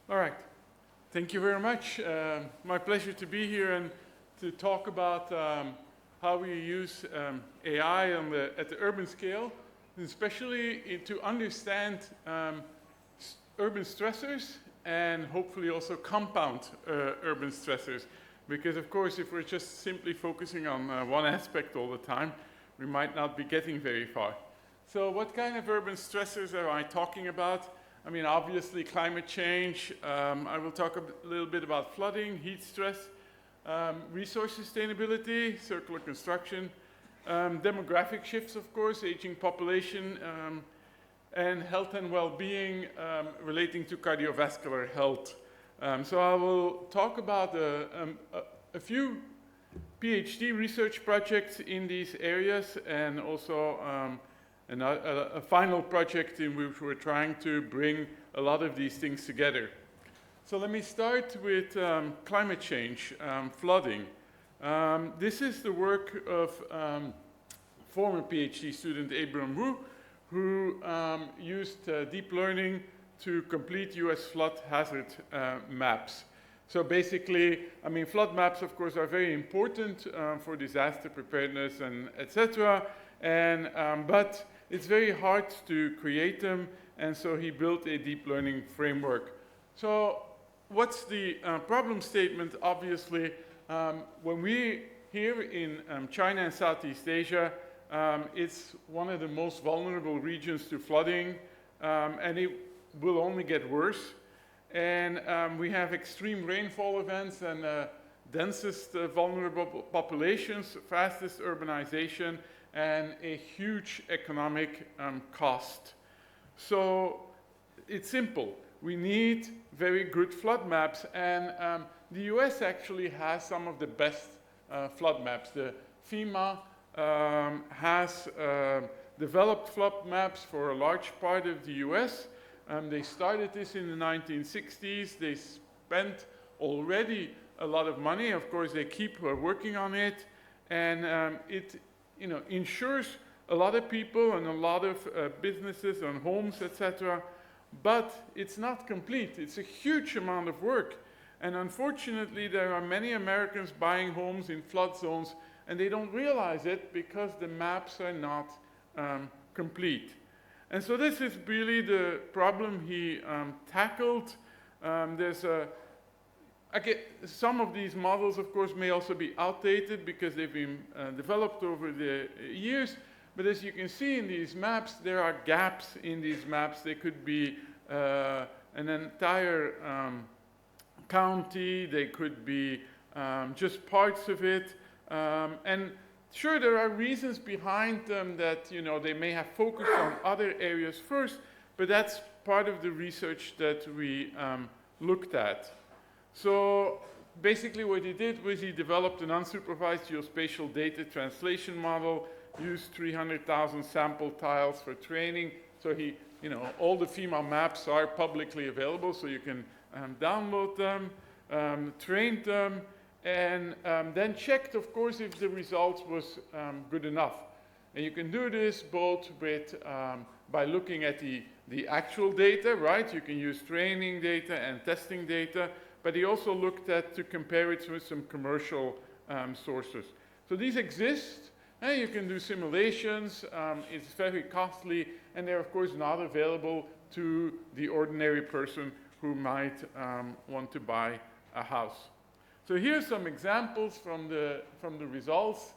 All right. Thank you very much. My pleasure to be here and to talk about how we use AI at the urban scale, especially to understand urban stressors and hopefully also compound urban stressors. Because of course, if we're just simply focusing on one aspect all the time, we might not be getting very far. So what kind of urban stressors are I talking about? I mean, obviously climate change. I will talk a little bit about flooding, heat stress, resource sustainability, circular construction, demographic shifts, of course, aging population, and health and well-being relating to cardiovascular health. So I will talk about a few PhD research projects in these areas and also a final project in which we're trying to bring a lot of these things together. So let me start with climate change, flooding. This is the work of former PhD student Abram Wu, who used deep learning to complete US flood hazard maps. So basically, I mean, flood maps, of course, are very important for disaster preparedness and etc. And but it's very hard to create them, and so he built a deep learning framework. So what's the problem statement? Obviously, when we here in China and Southeast Asia, it's one of the most vulnerable regions to flooding, and it will only get worse. And we have extreme rainfall events and densest vulnerable populations, fastest urbanization, and a huge economic cost. So it's simple. We need very good flood maps, and the US actually has some of the best flood maps. The FEMA has developed flood maps for a large part of the US. They started this in the 1960s. They spent already a lot of money. Of course, they keep working on it, and it insures a lot of people and a lot of businesses and homes, etc. But it's not complete. It's a huge amount of work. And unfortunately, there are many Americans buying homes in flood zones, and they don't realize it because the maps are not complete. And so this is really the problem he tackled. Some of these models, of course, may also be outdated because they've been developed over the years. But as you can see in these maps, there are gaps in these maps. They could be an entire county. They could be just parts of it. And sure, there are reasons behind them that, they may have focused on other areas first, but that's part of the research that we looked at. So basically what he did was he developed an unsupervised geospatial data translation model, used 300,000 sample tiles for training. So all the FEMA maps are publicly available, so you can download them, train them, and then checked, of course, if the results was good enough. And you can do this both with, by looking at the actual data, right? You can use training data and testing data, but he also looked at to compare it with some commercial sources. So these exist, and you can do simulations. It's very costly, and they're, of course, not available to the ordinary person who might want to buy a house. So here's some examples from the results,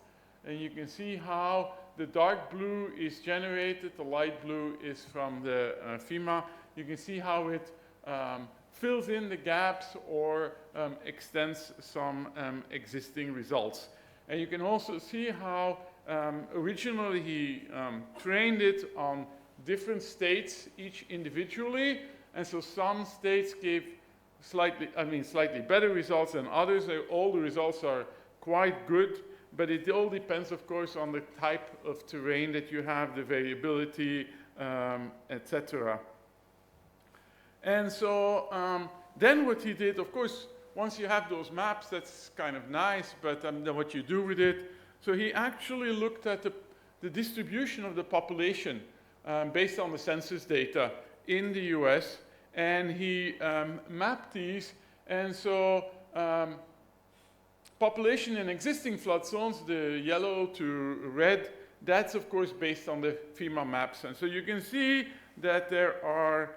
and you can see how the dark blue is generated, the light blue is from the FEMA. You can see how it fills in the gaps or extends some existing results. And you can also see how originally he trained it on different states, each individually, and so some states gave slightly better results than others. All the results are quite good, but it all depends, of course, on the type of terrain that you have, the variability, etc. And so then what he did, of course, once you have those maps, that's kind of nice, but then what you do with it. So he actually looked at the distribution of the population based on the census data in the US, and he mapped these. And so population in existing flood zones, the yellow to red, that's of course based on the FEMA maps. And so you can see that there are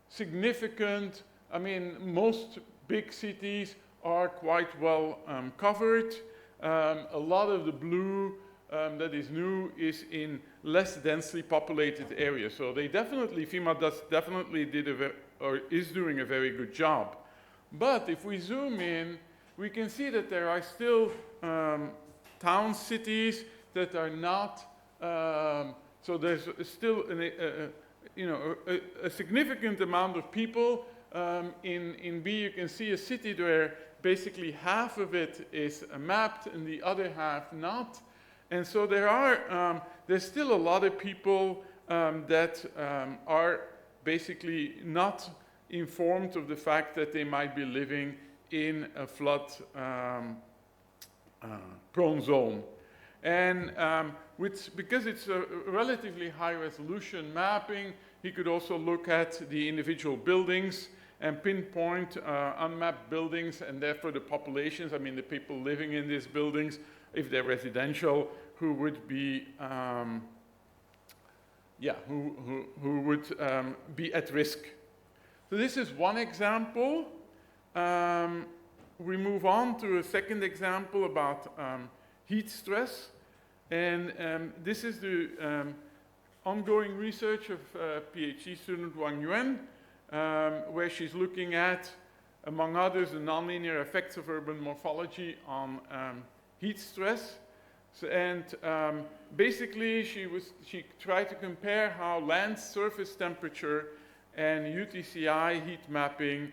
significant, I mean, most big cities are quite well covered. A lot of the blue that is new is in less densely populated areas. So they definitely, FEMA definitely is doing a very good job. But if we zoom in, we can see that there are still town cities that are not, so there's still a significant amount of people. In B, you can see a city where basically half of it is mapped and the other half not. And so there's still a lot of people that are basically not informed of the fact that they might be living in a flood prone zone. And because it's a relatively high resolution mapping, he could also look at the individual buildings and pinpoint unmapped buildings and therefore the populations, I mean the people living in these buildings, if they're residential, who would be, who would be at risk. So this is one example. We move on to a second example about heat stress. And this is the ongoing research of PhD student Wang Yuan, where she's looking at, among others, the nonlinear effects of urban morphology on heat stress. So, and basically, she tried to compare how land surface temperature and UTCI heat mapping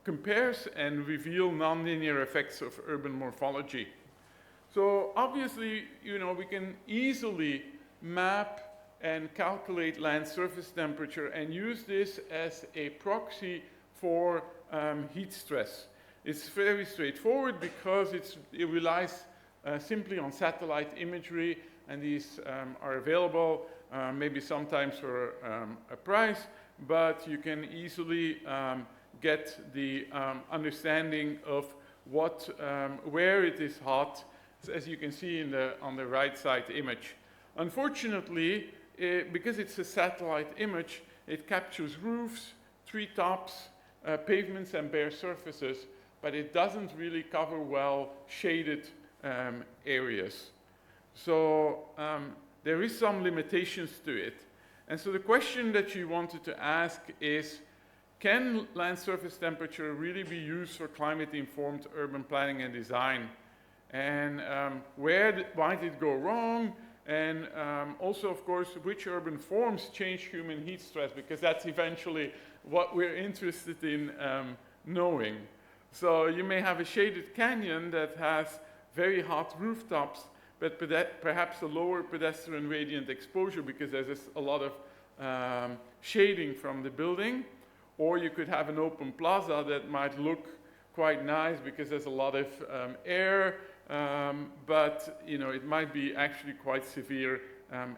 compares and reveal nonlinear effects of urban morphology. So obviously, we can easily map and calculate land surface temperature and use this as a proxy for heat stress. It's very straightforward because it relies simply on satellite imagery, and these are available maybe sometimes for a price, but you can easily get the understanding of where it is hot, as you can see on the right side image. Unfortunately, because it's a satellite image, it captures roofs, treetops, pavements, and bare surfaces, but it doesn't really cover well shaded areas. So there is some limitations to it. And so the question that you wanted to ask is, can land surface temperature really be used for climate-informed urban planning and design? And where might it go wrong? And also, of course, which urban forms change human heat stress? Because that's eventually what we're interested in knowing. So you may have a shaded canyon that has very hot rooftops, but perhaps a lower pedestrian radiant exposure because there's a lot of shading from the building. Or you could have an open plaza that might look quite nice because there's a lot of air, but it might be actually quite severe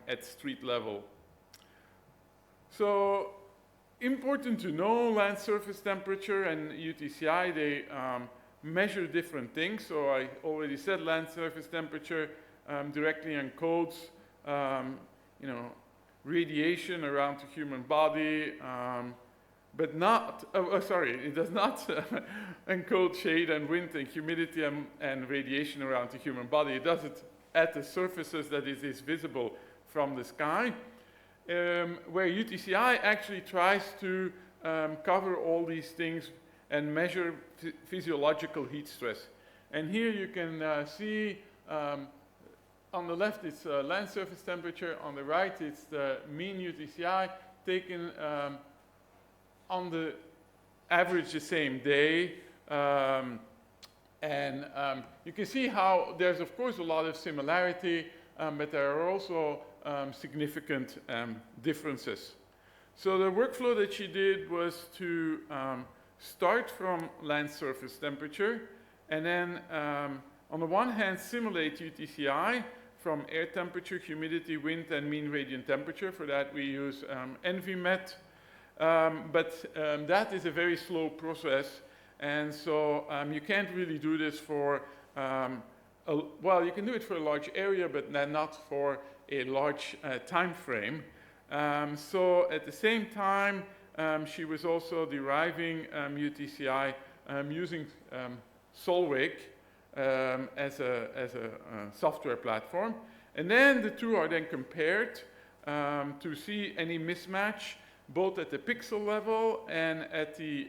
at street level. So important to know, land surface temperature and UTCI, they measure different things. So I already said land surface temperature directly encodes radiation around the human body, but not, it does not encode shade and wind and humidity and radiation around the human body. It does it at the surfaces that it is visible from the sky, where UTCI actually tries to cover all these things and measure physiological heat stress. And here you can see on the left it's land surface temperature, on the right it's the mean UTCI taken on the average the same day. You can see how there's of course a lot of similarity, but there are also significant differences. So the workflow that she did was to start from land surface temperature and then on the one hand simulate UTCI from air temperature, humidity, wind, and mean radiant temperature. For that we use EnviMet. That is a very slow process, and so you can't really do this for, well, you can do it for a large area, but not for a large time frame. So at the same time, she was also deriving UTCI using Solvay as a software platform. And then the two are then compared to see any mismatch, both at the pixel level and at the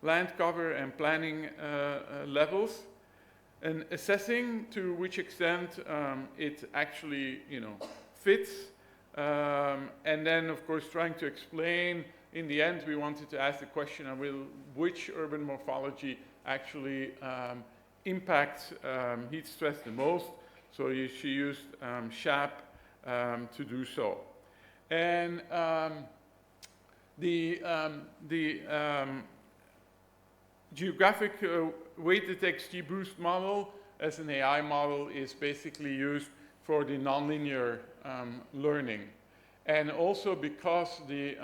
land cover and planning levels, and assessing to which extent it actually, fits. And then, of course, trying to explain. In the end, we wanted to ask the question, which urban morphology actually impacts heat stress the most? So she used SHAP to do so. And the geographic weighted XGBoost model as an AI model is basically used for the nonlinear learning. And also because the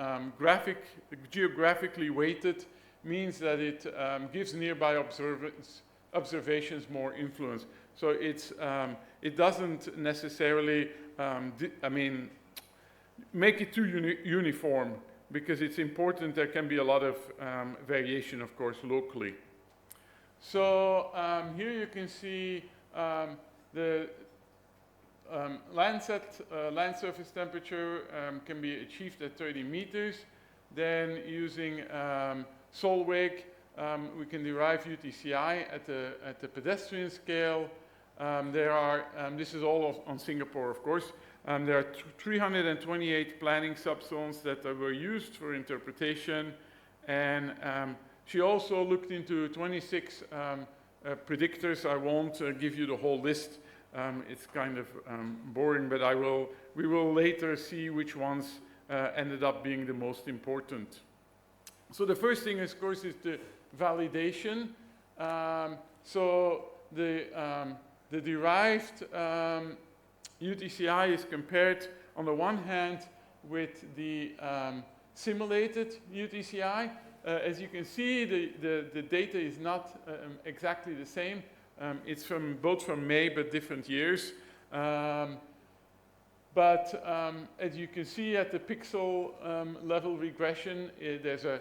geographically weighted means that it gives nearby observations more influence. So it doesn't necessarily, make it too uniform, because it's important. There can be a lot of variation, of course, locally. So here you can see the land surface temperature can be achieved at 30 meters. Then using Solvay, we can derive UTCI at the pedestrian scale. This is all on Singapore, of course. There are 328 planning subzones that were used for interpretation. And she also looked into 26 predictors. I won't give you the whole list. It's kind of boring, but we will later see which ones ended up being the most important. So the first thing, of course, is the validation. So the derived UTCI is compared, on the one hand, with the simulated UTCI. As you can see, the data is not exactly the same. It's both from May, but different years. But as you can see at the pixel level regression, there's a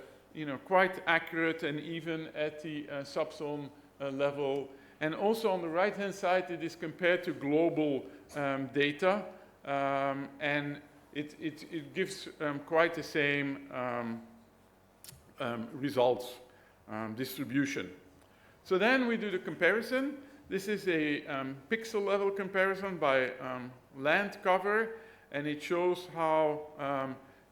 quite accurate and even at the subzone level. And also on the right-hand side, it is compared to global data, and it gives quite the same results distribution. So then we do the comparison. This is a pixel level comparison by land cover, and it shows how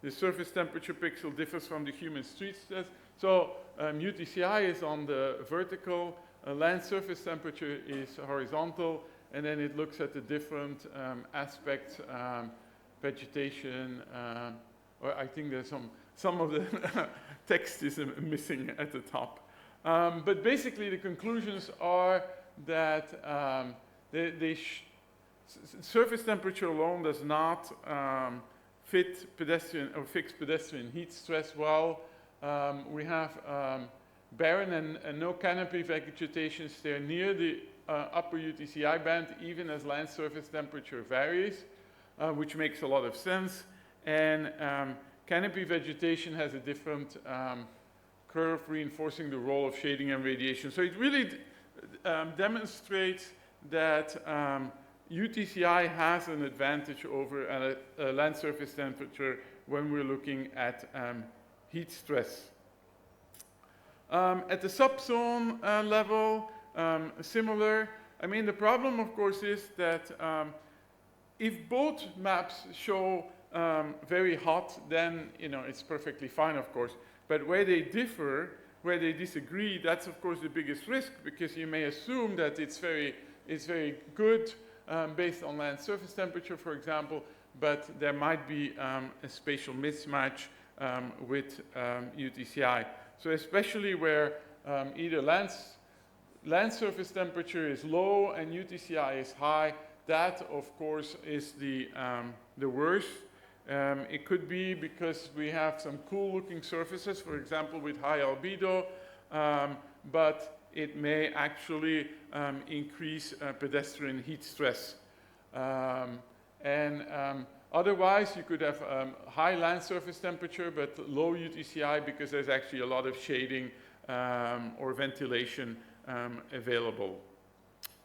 the surface temperature pixel differs from the human street stress. So UTCI is on the vertical, land surface temperature is horizontal, and then it looks at the different aspects, vegetation, or I think there's some of the text is missing at the top. But basically the conclusions are that surface temperature alone does not fit pedestrian or fix pedestrian heat stress well. We have barren and no canopy vegetation stay near the upper UTCI band, even as land surface temperature varies, which makes a lot of sense. And canopy vegetation has a different curve, reinforcing the role of shading and radiation. So it really demonstrates that UTCI has an advantage over land surface temperature when we're looking at heat stress. At the subzone level, similar. I mean, the problem, of course, is that if both maps show very hot, then it's perfectly fine, of course. But where they differ, where they disagree, that's of course the biggest risk, because you may assume that it's very good based on land surface temperature, for example, but there might be a spatial mismatch with UTCI. So especially where either land surface temperature is low and UTCI is high, that of course is the worst. It could be because we have some cool looking surfaces, for example, with high albedo, but it may actually increase pedestrian heat stress. Otherwise, you could have high land surface temperature, but low UTCI because there's actually a lot of shading or ventilation available.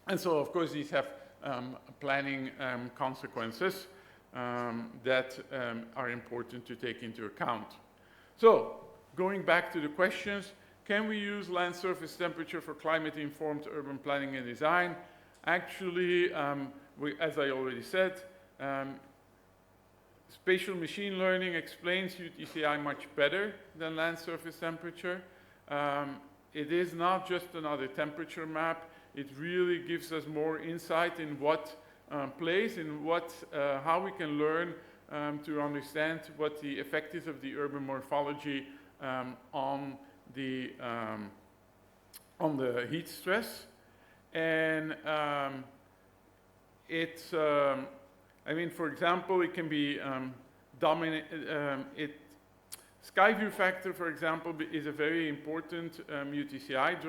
And so, of course, these have planning consequences that are important to take into account. So, going back to the questions, can we use land surface temperature for climate-informed urban planning and design? Actually, as I already said, spatial machine learning explains UTCI much better than land surface temperature. It is not just another temperature map. It really gives us more insight in what plays, in how we can learn to understand what the effect is of the urban morphology on the heat stress. And I mean, for example, it can be sky view factor, for example, is a very important UTCI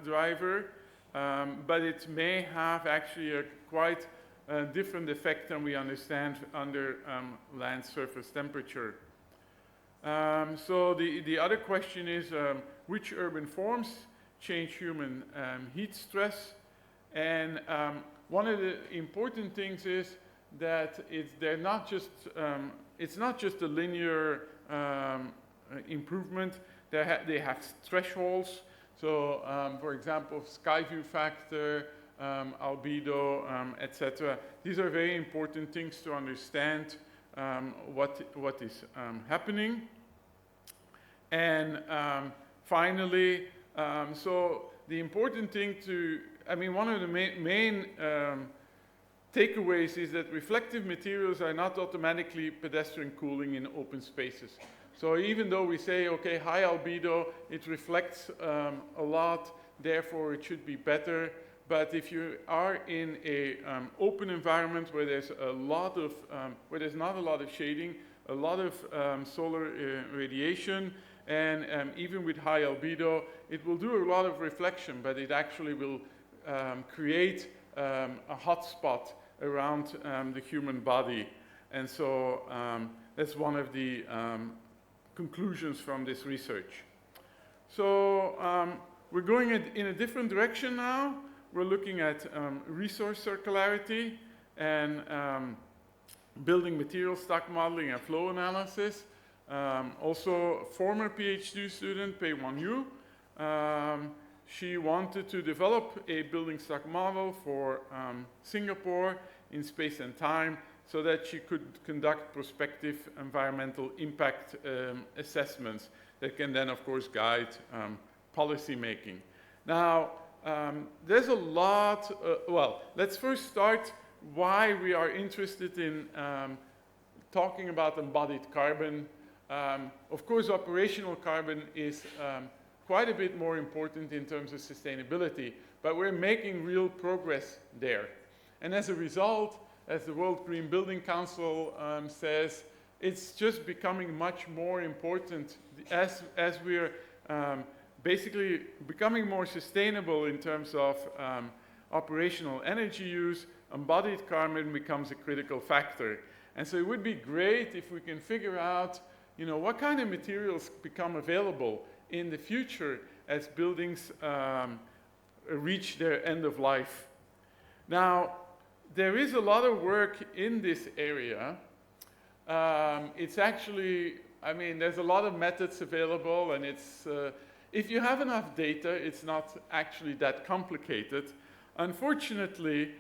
driver, but it may have actually a quite different effect than we understand under land surface temperature. So the other question is, which urban forms change human heat stress? And one of the important things is that it's not just a linear improvement. They have thresholds. So, for example, sky view factor, albedo, etc. These are very important things to understand what is happening. And finally, so the important thing one of the main takeaways is that reflective materials are not automatically pedestrian cooling in open spaces. So even though we say, okay, high albedo, it reflects a lot, therefore it should be better. But if you are in a open environment where there's not a lot of shading, a lot of solar radiation, and even with high albedo, it will do a lot of reflection, but it actually will create a hot spot around the human body. And so that's one of the conclusions from this research. So we're going in a different direction now. We're looking at resource circularity and building material stock modeling and flow analysis. Also, former PhD student, Pei-Wan Yu, she wanted to develop a building stock model for Singapore in space and time so that she could conduct prospective environmental impact assessments that can then, of course, guide policy making. Now, there's a lot, well, let's first start why we are interested in talking about embodied carbon. Of course, operational carbon is quite a bit more important in terms of sustainability, but we're making real progress there. And as a result, as the World Green Building Council says, it's just becoming much more important as we're basically becoming more sustainable in terms of operational energy use. Embodied carbon becomes a critical factor. And so it would be great if we can figure out, what kind of materials become available in the future as buildings reach their end of life. Now, there is a lot of work in this area. It's actually, there's a lot of methods available, and it's, if you have enough data, it's not actually that complicated. Unfortunately,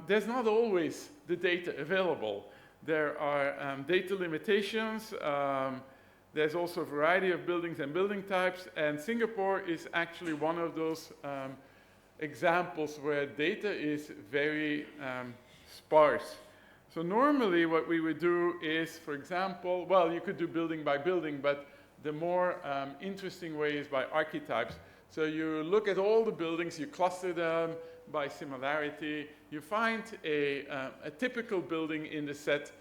there's not always the data available. There are data limitations. There's also a variety of buildings and building types, and Singapore is actually one of those examples where data is very sparse. So normally what we would do is, for example, well, you could do building by building, but the more interesting way is by archetypes. So you look at all the buildings, you cluster them by similarity, you find a typical building in the set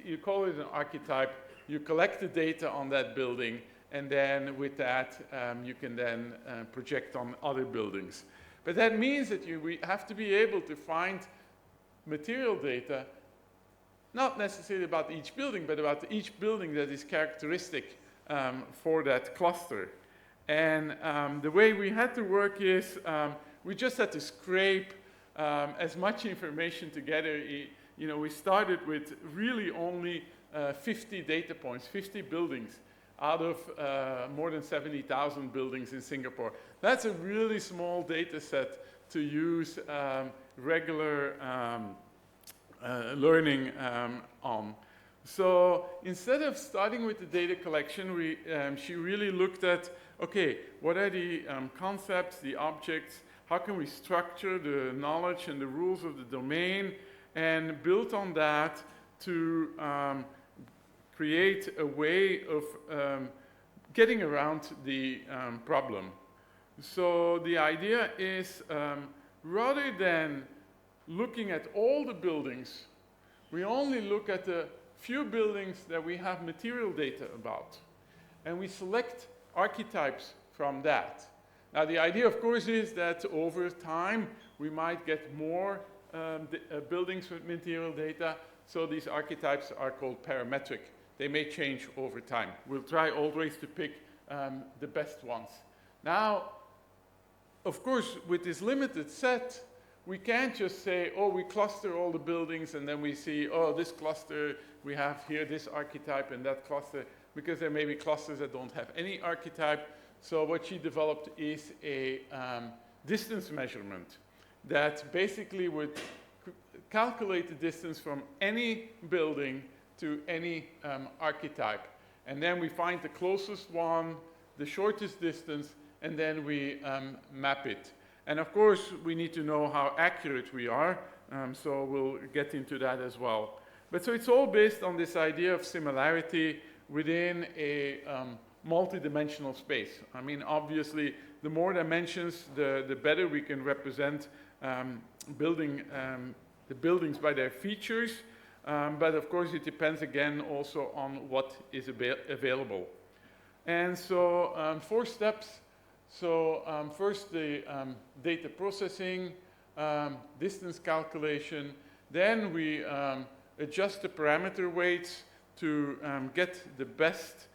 you call it an archetype. You collect the data on that building, and then with that, you can then project on other buildings. But that means that we have to be able to find material data, not necessarily about each building, but about each building that is characteristic for that cluster. And the way we had to work is we just had to scrape as much information together. You know, we started with really only 50 data points, 50 buildings out of more than 70,000 buildings in Singapore. That's a really small data set to use regular learning on. So instead of starting with the data collection, she really looked at, okay, what are the concepts, the objects, how can we structure the knowledge and the rules of the domain, and build on that to create a way of getting around the problem. So the idea is, rather than looking at all the buildings, we only look at the few buildings that we have material data about. And we select archetypes from that. Now the idea, of course, is that over time, we might get more buildings with material data. So these archetypes are called parametric. They may change over time. We'll try always to pick the best ones. Now, of course, with this limited set, we can't just say, oh, we cluster all the buildings and then we see, oh, this cluster, we have here this archetype and that cluster, because there may be clusters that don't have any archetype. So what she developed is a distance measurement that basically would calculate the distance from any building to any archetype. And then we find the closest one, the shortest distance, and then we map it. And of course, we need to know how accurate we are, so we'll get into that as well. But so it's all based on this idea of similarity within a multi-dimensional space. I mean, obviously, the more dimensions, the better we can represent the buildings by their features. But of course, it depends again also on what is available. And so 4 steps. So first the data processing, distance calculation. Then we adjust the parameter weights to get the best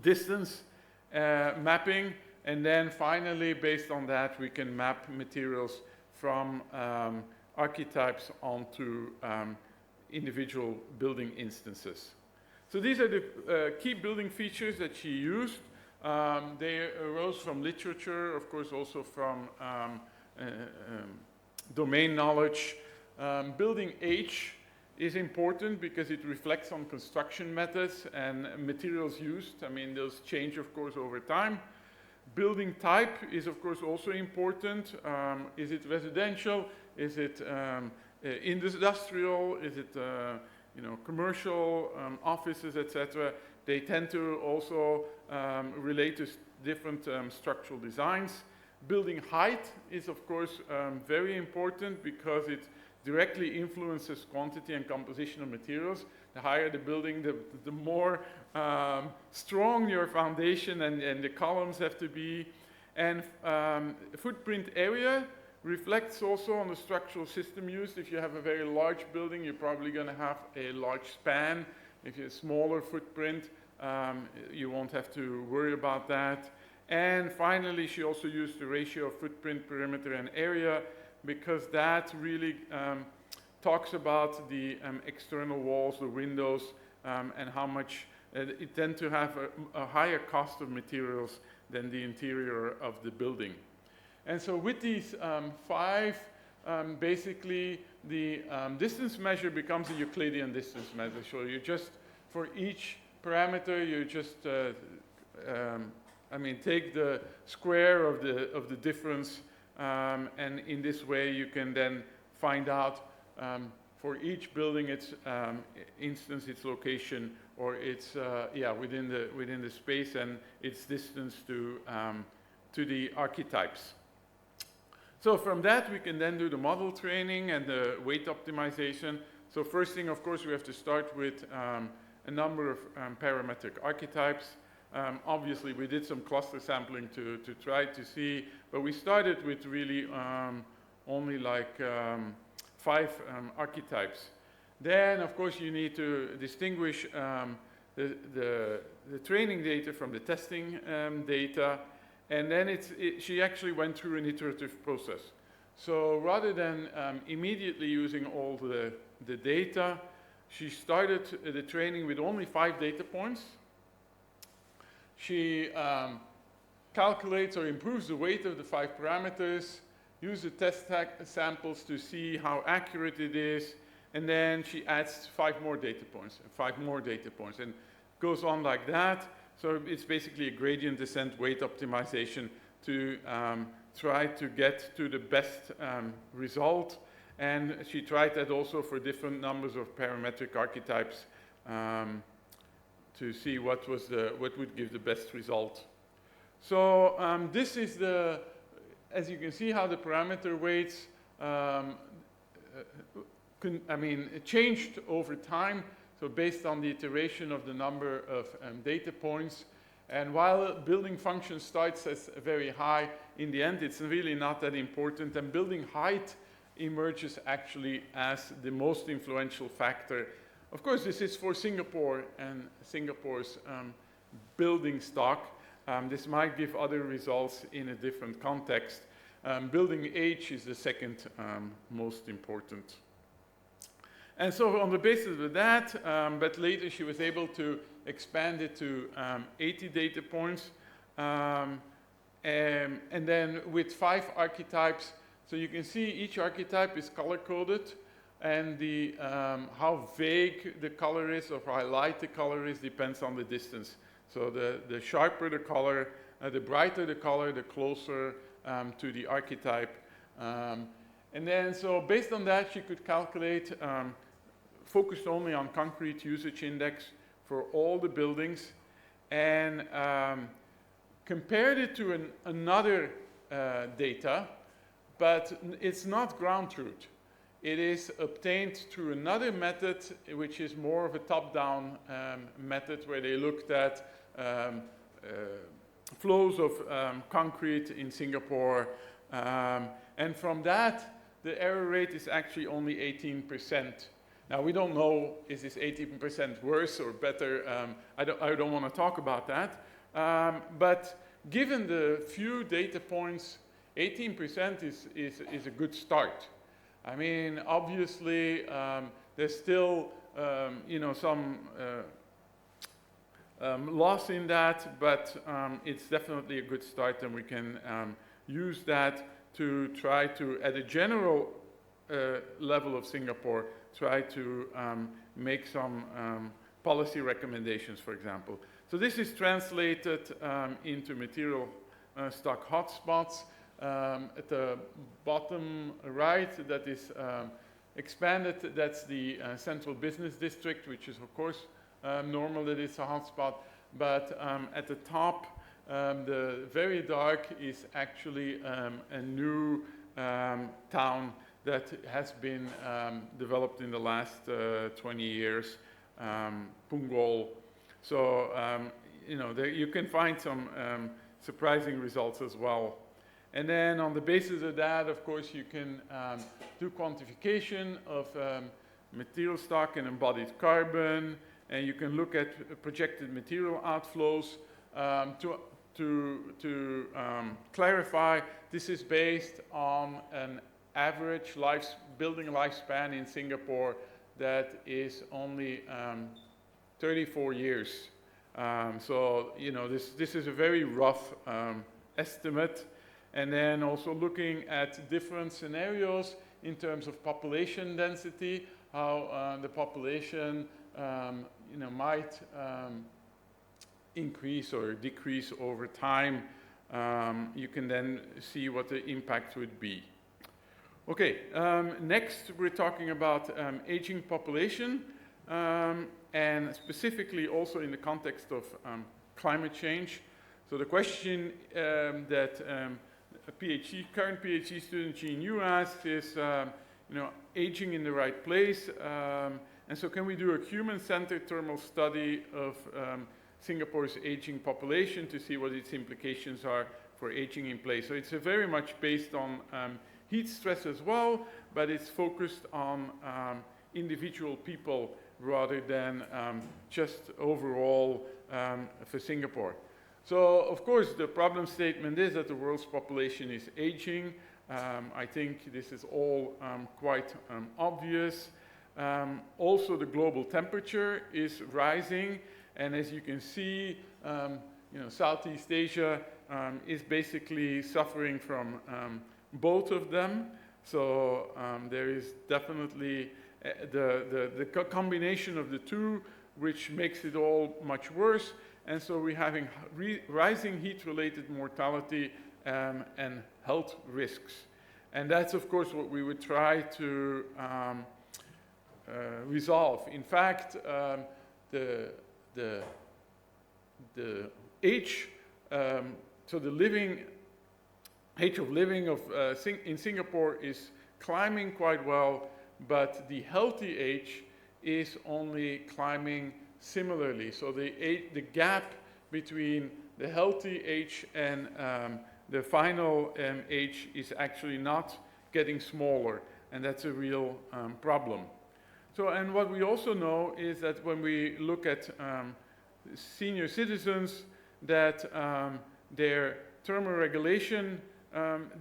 distance mapping. And then finally, based on that, we can map materials from archetypes onto individual building instances. So these are the key building features that she used. They arose from literature, of course, also from domain knowledge. Building age is important because it reflects on construction methods and materials used. I mean, those change, of course, over time. Building type is, of course, also important. Is it residential? Is it industrial? Is it commercial, offices, etc.? They tend to also relate to different structural designs. Building height is, of course, very important because it directly influences quantity and composition of materials. The higher the building, the more strong your foundation and the columns have to be. And footprint area reflects also on the structural system used. If you have a very large building, you're probably going to have a large span. If you have a smaller footprint, you won't have to worry about that. And finally, she also used the ratio of footprint, perimeter, and area, because that really talks about the external walls, the windows, and how much it tend to have a higher cost of materials than the interior of the building. And so with these 5, basically the distance measure becomes a Euclidean distance measure. So you just, for each parameter, you just, take the square of the difference, and in this way you can then find out for each building its instance, its location, or its within the space and its distance to the archetypes. So from that we can then do the model training and the weight optimization. So first thing, of course, we have to start with a number of parametric archetypes. Obviously, we did some cluster sampling to try to see, but we started with really only like 5 archetypes. Then, of course, you need to distinguish the training data from the testing data, and then she actually went through an iterative process. So rather than immediately using all the data, she started the training with only 5 data points. She calculates or improves the weight of the 5 parameters, uses the test samples to see how accurate it is, and then she adds 5 more data points, and 5 more data points, and goes on like that. So it's basically a gradient descent weight optimization to try to get to the best result. And she tried that also for different numbers of parametric archetypes to see what would give the best result. So this is as you can see, how the parameter weights it changed over time. So based on the iteration of the number of data points. And while building function starts as very high, in the end it's really not that important. And building height emerges actually as the most influential factor. Of course, this is for Singapore and Singapore's building stock. This might give other results in a different context. Building age is the second most important. And so on the basis of that, but later she was able to expand it to 80 data points. And then with 5 archetypes, so you can see each archetype is color-coded, and how vague the color is or how light the color is depends on the distance. So the sharper the color, the brighter the color, the closer to the archetype. And then, so based on that, you could calculate, focused only on concrete usage index for all the buildings, and compared it to another data, but it's not ground truth. It is obtained through another method, which is more of a top-down method, where they looked at flows of concrete in Singapore. And from that, the error rate is actually only 18%. Now, we don't know, is this 18% worse or better? I don't want to talk about that. But given the few data points, 18% is a good start. I mean, obviously, there's still, some loss in that, but it's definitely a good start, and we can use that to try to, at a general level of Singapore, try to make some policy recommendations, for example. So this is translated into material stock hotspots. At the bottom right, that is expanded, that's the central business district, which is, of course, normal that it's a hotspot. But at the top, the very dark is actually a new town that has been developed in the last 20 years, Punggol. So, there you can find some surprising results as well. And then on the basis of that, of course, you can do quantification of material stock and embodied carbon, and you can look at projected material outflows to clarify. This is based on an average building lifespan in Singapore that is only 34 years. So, this is a very rough estimate. And then also looking at different scenarios in terms of population density, how the population might increase or decrease over time. You can then see what the impact would be. Okay, next we're talking about aging population, and specifically also in the context of climate change. So the question that a current PhD student, Jean Yu, asked is, aging in the right place. And so can we do a human-centered thermal study of Singapore's aging population to see what its implications are for aging in place? So it's very much based on heat stress as well, but it's focused on individual people rather than just overall for Singapore. So, of course, the problem statement is that the world's population is aging. I think this is all quite obvious. Also, the global temperature is rising, and as you can see, Southeast Asia is basically suffering from both of them. So there is definitely the combination of the two, which makes it all much worse. And so we're having rising heat-related mortality and health risks. And that's, of course, what we would try to resolve. In fact, the age, so the age of living in Singapore is climbing quite well, but the healthy age is only climbing similarly. So the gap between the healthy age and the final age is actually not getting smaller, and that's a real problem. So, and what we also know is that when we look at senior citizens, that their thermoregulation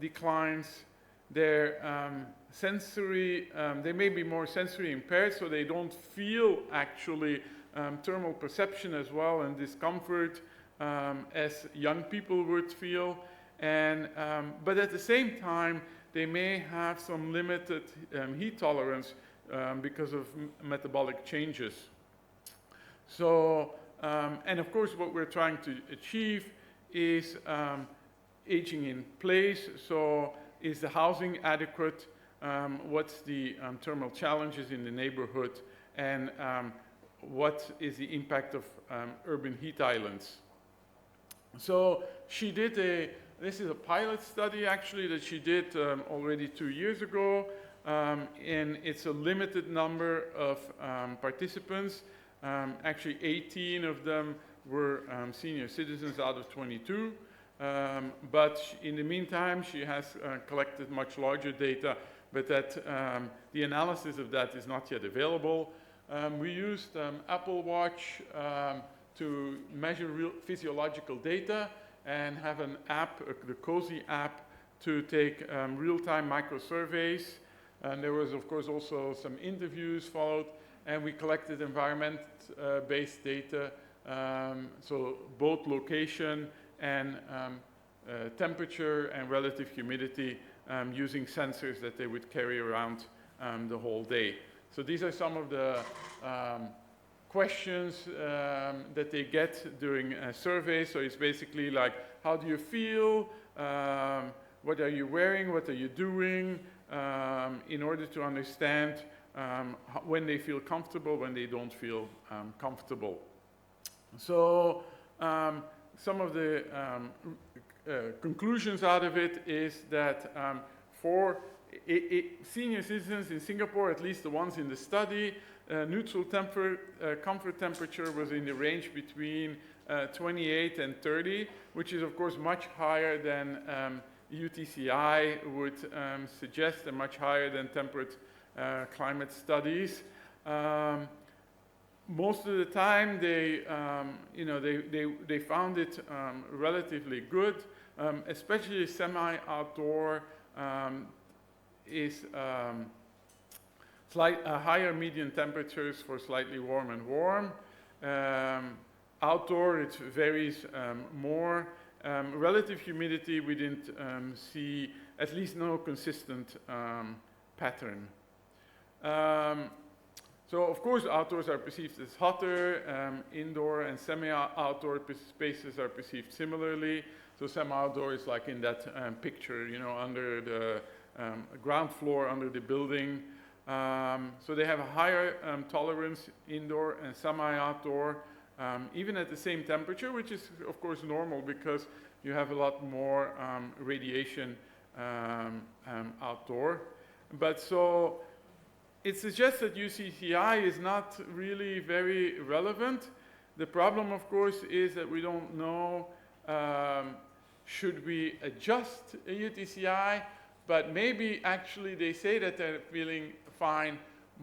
declines, their sensory, they may be more sensory impaired, so they don't feel actually thermal perception as well and discomfort as young people would feel. And, but at the same time, they may have some limited heat tolerance because of metabolic changes. So, and of course, what we're trying to achieve is aging in place. So, is the housing adequate? What's the thermal challenges in the neighborhood? And what is the impact of urban heat islands? So, she did this is a pilot study actually that she did already 2 years ago. And it's a limited number of participants. Actually, 18 of them were senior citizens out of 22. But in the meantime, she has collected much larger data, but that the analysis of that is not yet available. We used Apple Watch to measure real physiological data and have an app, the COSY app, to take real-time micro-surveys. And there was, of course, also some interviews followed, and we collected environment-based data, so both location and temperature and relative humidity using sensors that they would carry around the whole day. So these are some of the questions that they get during a survey. So it's basically like, how do you feel? What are you wearing? What are you doing? In order to understand when they feel comfortable, when they don't feel comfortable. So some of the conclusions out of it is that for senior citizens in Singapore, at least the ones in the study, neutral comfort temperature was in the range between 28 and 30, which is of course much higher than UTCI would suggest, and much higher than temperate climate studies. Most of the time, they found it relatively good, especially semi-outdoor is higher median temperatures for slightly warm and warm. Outdoor, it varies more. Relative humidity, we didn't see at least no consistent pattern. So, of course, outdoors are perceived as hotter. Indoor and semi-outdoor spaces are perceived similarly. So, semi-outdoor is like in that picture, you know, under the ground floor, under the building. So, they have a higher tolerance indoor and semi-outdoor, even at the same temperature, which is, of course, normal because you have a lot more radiation outdoor. But so, it suggests that UCCI is not really very relevant. The problem, of course, is that we don't know should we adjust UTCI, but maybe actually they say that they're feeling fine,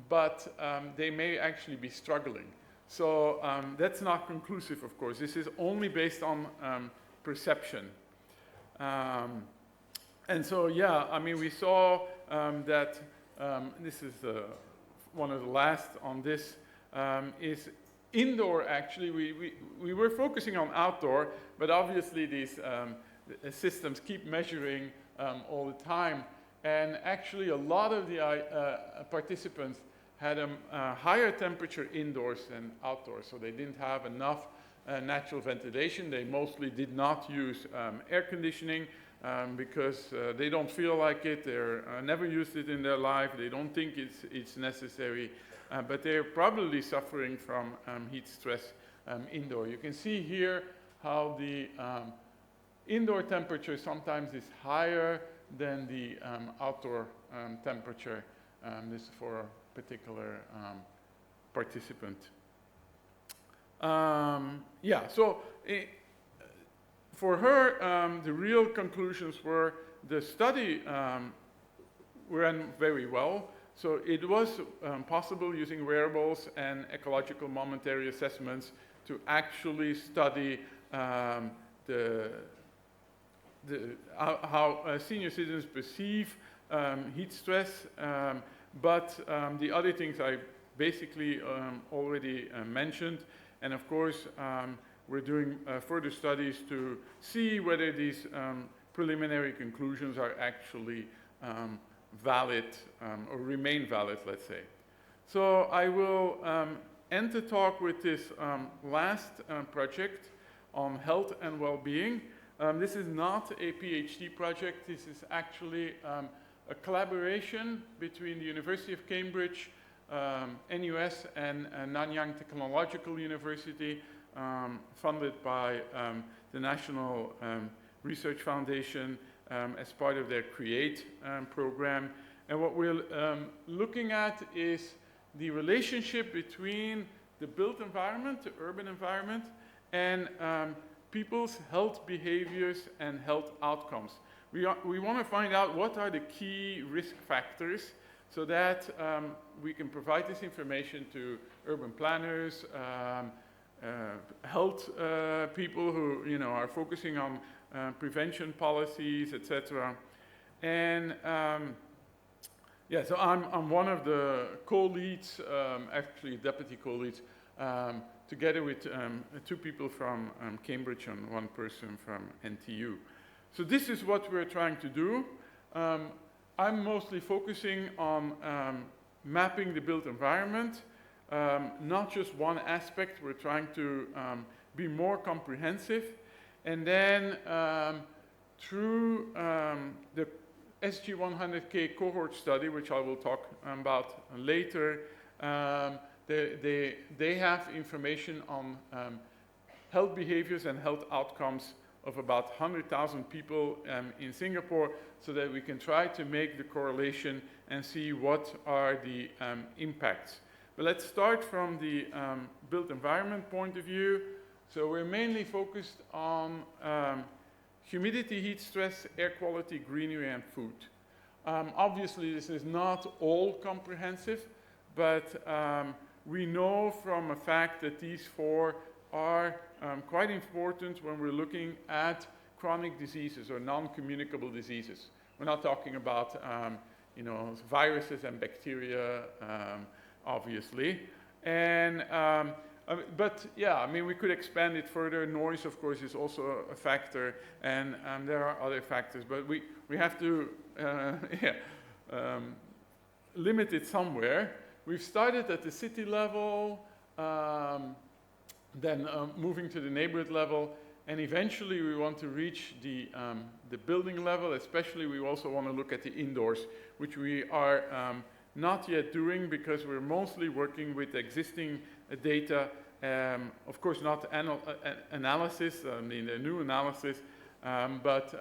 but they may actually be struggling. So that's not conclusive, of course. This is only based on perception. And so, yeah, I mean, we saw that this is one of the last on this, is indoor, actually. We were focusing on outdoor, but obviously these systems keep measuring all the time. And actually, a lot of the participants had a higher temperature indoors than outdoors, so they didn't have enough natural ventilation. They mostly did not use air conditioning because they don't feel like it. They're never used it in their life. They don't think it's necessary, but they're probably suffering from heat stress indoor. You can see here how the indoor temperature sometimes is higher than the outdoor temperature. This is for a particular participant. Yeah, so for her, the real conclusions were the study ran very well. So it was possible using wearables and ecological momentary assessments to actually study how senior citizens perceive heat stress, but the other things I basically already mentioned. And of course, we're doing further studies to see whether these preliminary conclusions are actually valid or remain valid, let's say. So I will end the talk with this last project on health and well-being. This is not a PhD project. This is actually a collaboration between the University of Cambridge, NUS, and Nanyang Technological University, funded by the National Research Foundation as part of their CREATE program. And what we're looking at is the relationship between the built environment, the urban environment, and people's health behaviors and health outcomes. We want to find out what are the key risk factors so that we can provide this information to urban planners, health people who are focusing on prevention policies, etc. And yeah, so I'm one of the co-leads, actually deputy co-leads, together with two people from Cambridge and one person from NTU. So this is what we're trying to do. I'm mostly focusing on mapping the built environment, not just one aspect. We're trying to be more comprehensive. And then through the SG100K cohort study, which I will talk about later, they have information on health behaviors and health outcomes of about 100,000 people in Singapore, so that we can try to make the correlation and see what are the impacts. But let's start from the built environment point of view. So we're mainly focused on humidity, heat stress, air quality, greenery, and food. Obviously, this is not all comprehensive, but we know from a fact that these four are quite important when we're looking at chronic diseases or non-communicable diseases. We're not talking about viruses and bacteria, obviously. And but yeah, I mean, we could expand it further. Noise, of course, is also a factor, and there are other factors, but we have to limit it somewhere. We've started at the city level, then moving to the neighborhood level, and eventually we want to reach the building level. Especially, we also want to look at the indoors, which we are not yet doing because we're mostly working with existing data. Of course, not analysis, the new analysis, but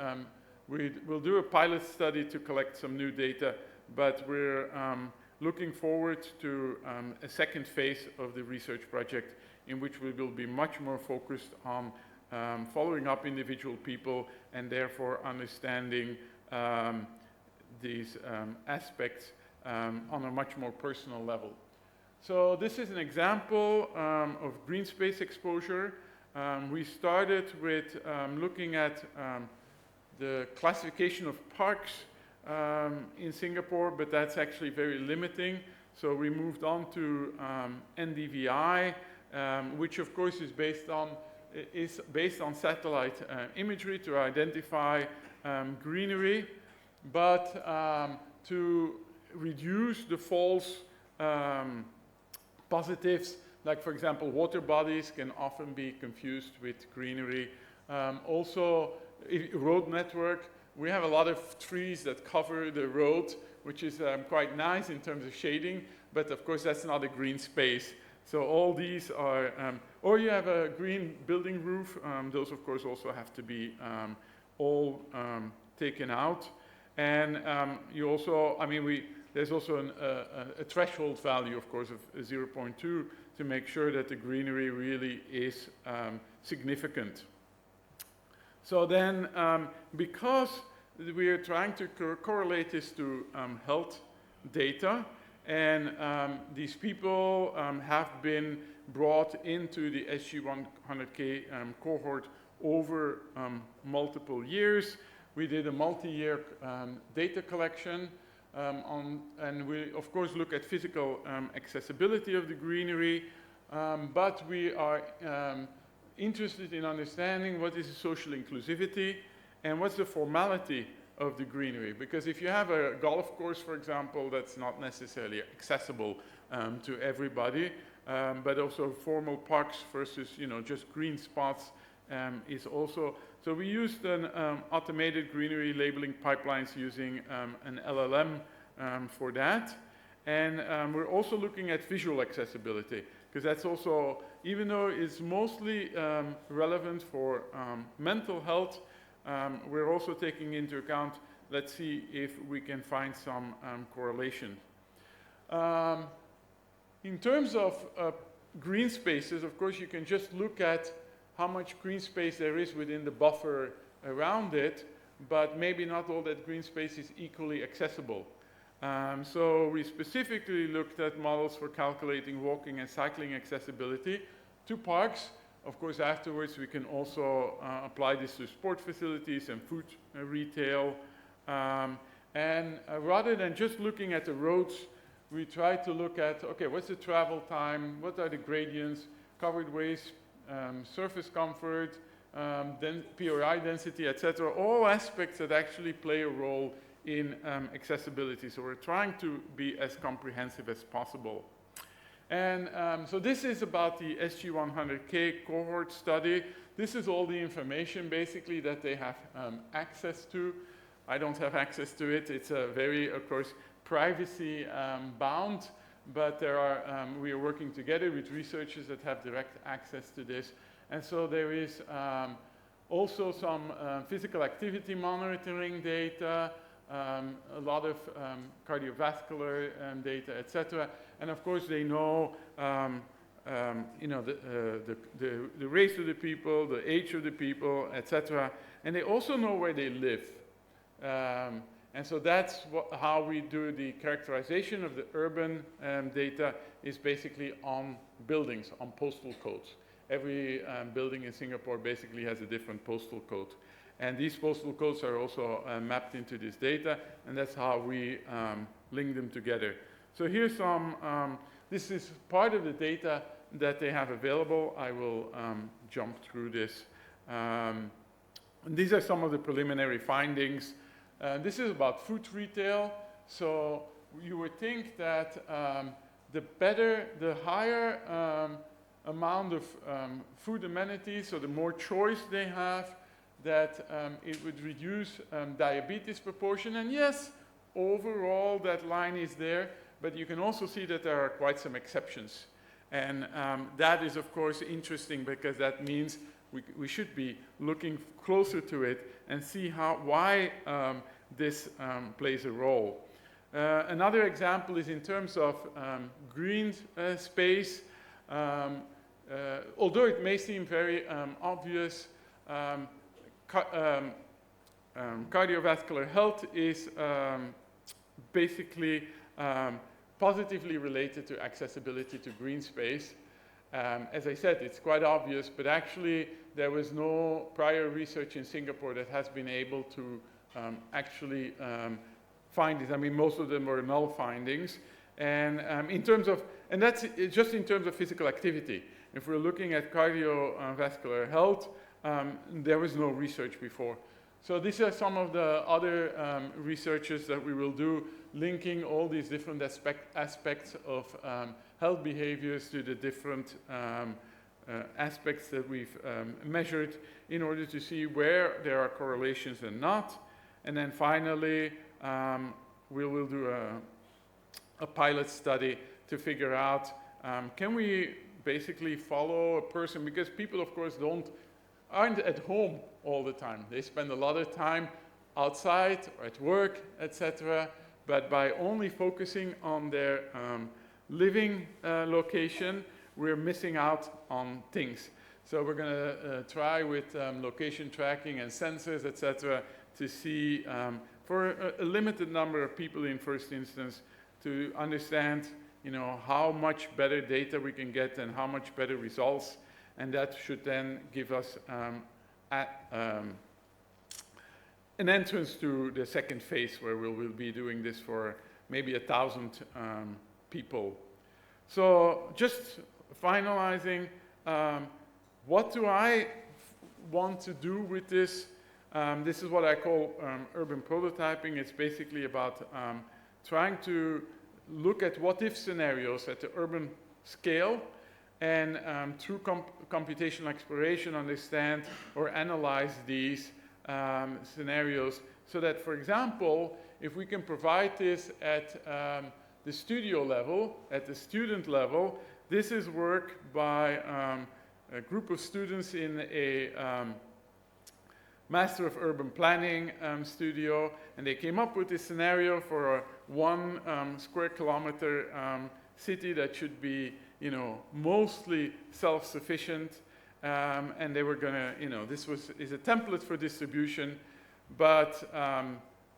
we'll do a pilot study to collect some new data. But we're looking forward to a second phase of the research project in which we will be much more focused on following up individual people and therefore understanding these aspects on a much more personal level. So this is an example of green space exposure. We started with looking at the classification of parks in Singapore, but that's actually very limiting. So we moved on to NDVI, which of course is based on satellite imagery to identify greenery, but to reduce the false positives, like for example, water bodies can often be confused with greenery. Also, road network, we have a lot of trees that cover the road, which is quite nice in terms of shading, but of course that's not a green space. So all these are, or you have a green building roof, those of course also have to be all taken out. And you also, I mean, there's also a threshold value, of course, of 0.2 to make sure that the greenery really is significant. So then, because we are trying to correlate this to health data, and these people have been brought into the SG100K cohort over multiple years. We did a multi-year data collection, and we, of course, look at physical accessibility of the greenery, but we are interested in understanding what is social inclusivity and what's the formality of the greenery. Because if you have a golf course, for example, that's not necessarily accessible to everybody, but also formal parks versus, you know, just green spots is also. So we used an automated greenery labeling pipelines using an LLM for that. And we're also looking at visual accessibility, because that's also, even though it's mostly relevant for mental health, we're also taking into account, let's see if we can find some correlation. In terms of green spaces, of course, you can just look at how much green space there is within the buffer around it, but maybe not all that green space is equally accessible. So we specifically looked at models for calculating walking and cycling accessibility to parks. Of course, afterwards, we can also apply this to sport facilities and food retail. And rather than just looking at the roads, we try to look at, okay, what's the travel time? What are the gradients, covered ways, surface comfort, then POI density, etc. All aspects that actually play a role in accessibility. So we're trying to be as comprehensive as possible. And so this is about the SG100K cohort study. This is all the information basically that they have access to. I don't have access to it. It's a very, of course, privacy bound, but there are, we are working together with researchers that have direct access to this. And so there is also some physical activity monitoring data, a lot of cardiovascular data, etc. And of course, they know, you know, the race of the people, the age of the people, etc. And they also know where they live. And so that's how we do the characterization of the urban data is basically on buildings, on postal codes. Every building in Singapore basically has a different postal code. And these postal codes are also mapped into this data, and that's how we link them together. So here's some, this is part of the data that they have available. I will jump through this. These are some of the preliminary findings. This is about food retail. So you would think that the higher amount of food amenities, so the more choice they have, that it would reduce diabetes proportion. And yes, overall that line is there, but you can also see that there are quite some exceptions. And that is, of course, interesting because that means we should be looking closer to it and see why this plays a role. Another example is in terms of green space. Although it may seem very obvious, cardiovascular health is basically positively related to accessibility to green space. As I said, it's quite obvious, but actually there was no prior research in Singapore that has been able to actually find it. I mean, most of them were null findings. And in terms of, and that's just in terms of physical activity. If we're looking at cardiovascular health, there was no research before. So these are some of the other researches that we will do, linking all these different aspects of health behaviors to the different aspects that we've measured in order to see where there are correlations and not. And then finally, we will do a pilot study to figure out, can we basically follow a person, because people, of course, aren't at home all the time. They spend a lot of time outside or at work, etc. But by only focusing on their living location, we're missing out on things. So we're going to try with location tracking and sensors, etc., to see for a limited number of people in first instance to understand, you know, how much better data we can get and how much better results, and that should then give us an entrance to the second phase where we will be doing this for maybe 1,000 people. So just finalizing, what do I want to do with this? This is what I call urban prototyping. It's basically about trying to look at what-if scenarios at the urban scale, and through computational exploration understand or analyze these scenarios, so that, for example, if we can provide this at the studio level, at the student level, this is work by a group of students in a Master of Urban Planning studio, and they came up with this scenario for a 1 square kilometer city that should be, you know, mostly self-sufficient, and they were gonna, you know, this is a template for distribution, but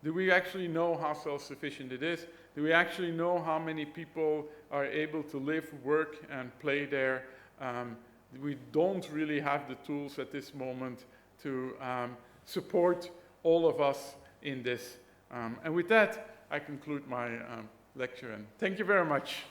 do we actually know how self-sufficient it is? Do we actually know how many people are able to live, work, and play there? We don't really have the tools at this moment to support all of us in this. And with that, I conclude my lecture, and thank you very much.